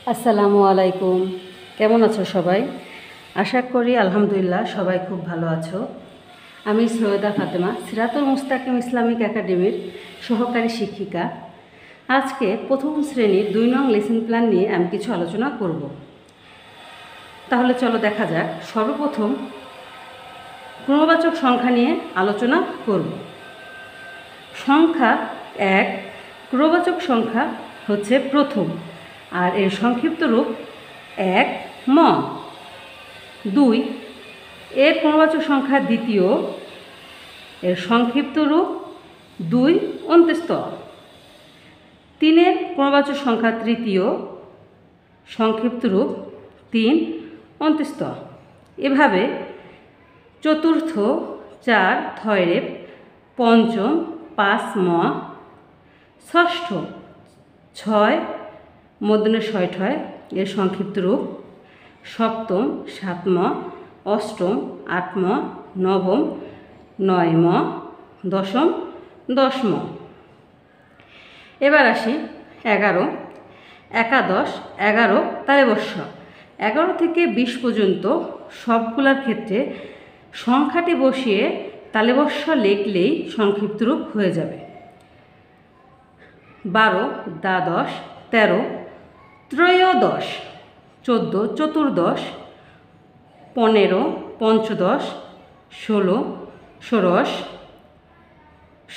আসসালামু আলাইকুম। কেমন আছো সবাই? আশা করি আলহামদুলিল্লাহ সবাই খুব ভালো আছো। আমি সৈয়দা ফাতেমা, সিরাতুল মুস্তাকিম ইসলামিক একাডেমির সহকারী শিক্ষিকা। আজকে প্রথম শ্রেণীর 2 নং লেসন প্ল্যান নিয়ে আমি কিছু আলোচনা করব। তাহলে চলো দেখা যাক। সর্বপ্রথম ক্রমবাচক সংখ্যা নিয়ে আলোচনা করব। সংখ্যা 1 ক্রমবাচক সংখ্যা হচ্ছে প্রথম, আর এর সংক্ষিপ্ত রূপ 1 ম। 2 এর ক্রমবাচক সংখ্যা দ্বিতীয়, এর সংক্ষিপ্ত রূপ 2 অন্ত্যেস্ত। 3 এর ক্রমবাচক সংখ্যা তৃতীয়, সংক্ষিপ্ত রূপ 3 অন্ত্যেস্ত। এভাবে চতুর্থ 4 থয়রেপ, পঞ্চম 5 ম, ষষ্ঠ 6 মধ্যে 6 ঠয়, এর সংক্ষিপ্ত রূপ, সপ্তম 7 ম, অষ্টম 8 ম, নবম 9 ম, দশম 10 ম। এবার আসি 11 একাদশ 11 তালেবস্য। 11 থেকে 20 পর্যন্ত সবগুলোর ক্ষেত্রে সংখ্যাটি বসিয়ে তালেবস্য লিখলেই সংক্ষিপ্ত রূপ হয়ে যাবে। 12 দ্বাদশ, 13 ত্রয়োদশ, 14 চতুর্দশ, 15 পঞ্চদশ, 16 ষোড়শ,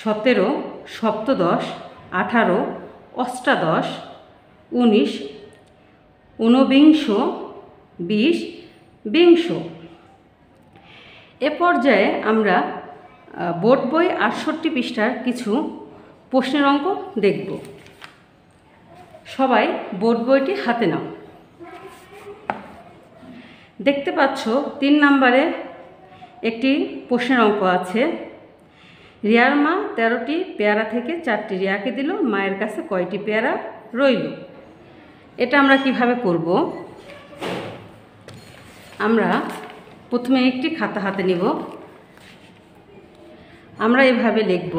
17 সপ্তদশ, 18 অষ্টাদশ, 19 ঊনবিংশ, 20 বিংশ। এ পর্যায়ে আমরা বোর্ড বই 68 পৃষ্ঠার কিছু প্রশ্নের অঙ্ক দেখব। সবাই বোর্ড বইটি হাতে নাও। দেখতে পাচ্ছ 3 নম্বরে একটি প্রশ্নের অঙ্ক আছে। রিয়ার মা 13টি পেয়ারা থেকে 4টি রিয়াকে দিল, মায়ের কাছে কয়টি পেয়ারা রইল? এটা আমরা কিভাবে করব? আমরা প্রথমে একটি খাতা হাতে নিব। আমরা এভাবে লিখব,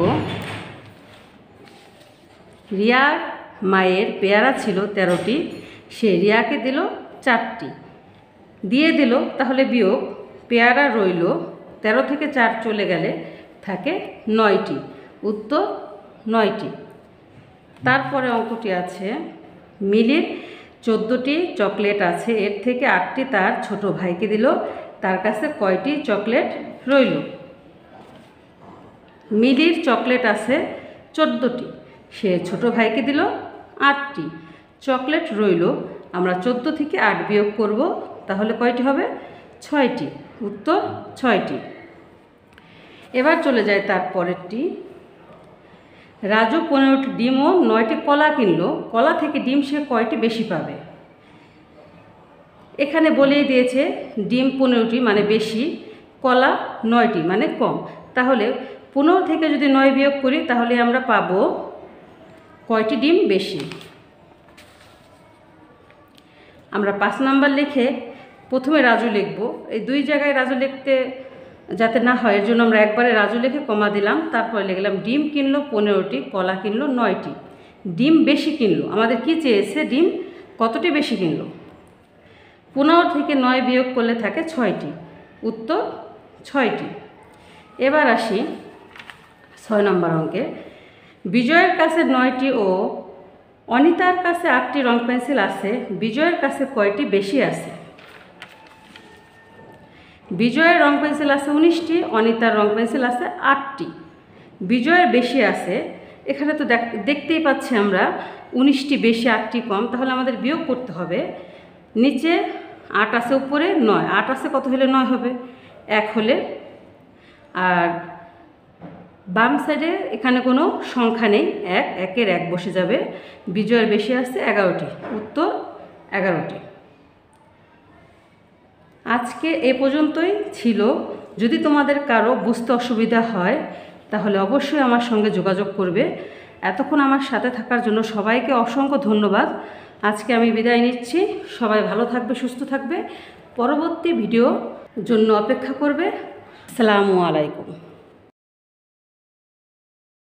রিয়ার মায়ের পেয়ারা ছিল 13টি, সে রিয়াকে দিল 4টি, দিয়ে দিল, তাহলে বিয়োগ, পেয়ারা রইল, 13 থেকে 4 চলে গেলে থাকে 9টি, উত্তর 9টি। তারপরে অঙ্কটি আছে, মিলির 14টি চকলেট আছে, এর থেকে 8টি তার ছোট ভাইকে দিল, তার কাছে কয়টি চকলেট রইল? মিলির চকলেট আছে 14টি, সে ছোট ভাইকে দিল 8টি, চকলেট রইল। আমরা 14 থেকে 8 বিয়োগ করব, তাহলে কয়টি হবে? 6টি, উত্তর 6টি। এবার চলে যায় তার পরেরটি। রাজু 15টি ডিম ও 9টি কলা কিনলো, কলা থেকে ডিম সে কয়টি বেশি পাবে? এখানে বলেই দিয়েছে ডিম 15টি মানে বেশি, কলা 9টি মানে কম। তাহলে 15 থেকে যদি 9 বিয়োগ করি, তাহলে আমরা পাবো কয়টি ডিম বেশি। আমরা 5 নাম্বার লিখে প্রথমে রাজু লিখব। এই 2 জায়গায় রাজু লিখতে যাতে না হয়, এর জন্য আমরা একবারে রাজু লিখে কমা দিলাম, তারপরে লিখলাম ডিম কিনলো 15টি, কলা কিনলো 9টি। ডিম বেশি কিনলো, আমাদের কি চেয়েছে? ডিম কতটি বেশি কিনলো? 15 থেকে 9 বিয়োগ করলে থাকে 6টি, উত্তর 6টি। এবার আসি 6 নম্বর অঙ্কে। বিজয়ের কাছে 9টি ও অনিতার কাছে 8টি রং পেন্সিল আছে, বিজয়ের কাছে কয়টি বেশি আছে? বিজয়ের রং পেন্সিল আছে 19টি, অনিতার রং পেন্সিল আছে 8টি, বিজয়ের বেশি আছে। এখানে তো দেখতেই পাচ্ছি আমরা 19টি বেশি 8টি কম, তাহলে আমাদের বিয়োগ করতে হবে। নিচে 8 আছে, উপরে 9, 8 আছে কত হলে 9 হবে? 1 হলে। আর বাম সাইডে এখানে কোনো সংখ্যা নেই, 1, 1-এর 1 বসে যাবে। বিজয়ের বেশি আছে 11টি, উত্তর 11টি। আজকে এ পর্যন্তই ছিল। যদি তোমাদের কারো বুঝতে অসুবিধা হয়, তাহলে অবশ্যই আমার সঙ্গে যোগাযোগ করবে। এতক্ষণ আমার সাথে থাকার জন্য সবাইকে অসংখ্য ধন্যবাদ। আজকে আমি বিদায় নিচ্ছি। সবাই ভালো থাকবে, সুস্থ থাকবে। পরবর্তী ভিডিওর জন্য অপেক্ষা করবে। আসসালামু আলাইকুম।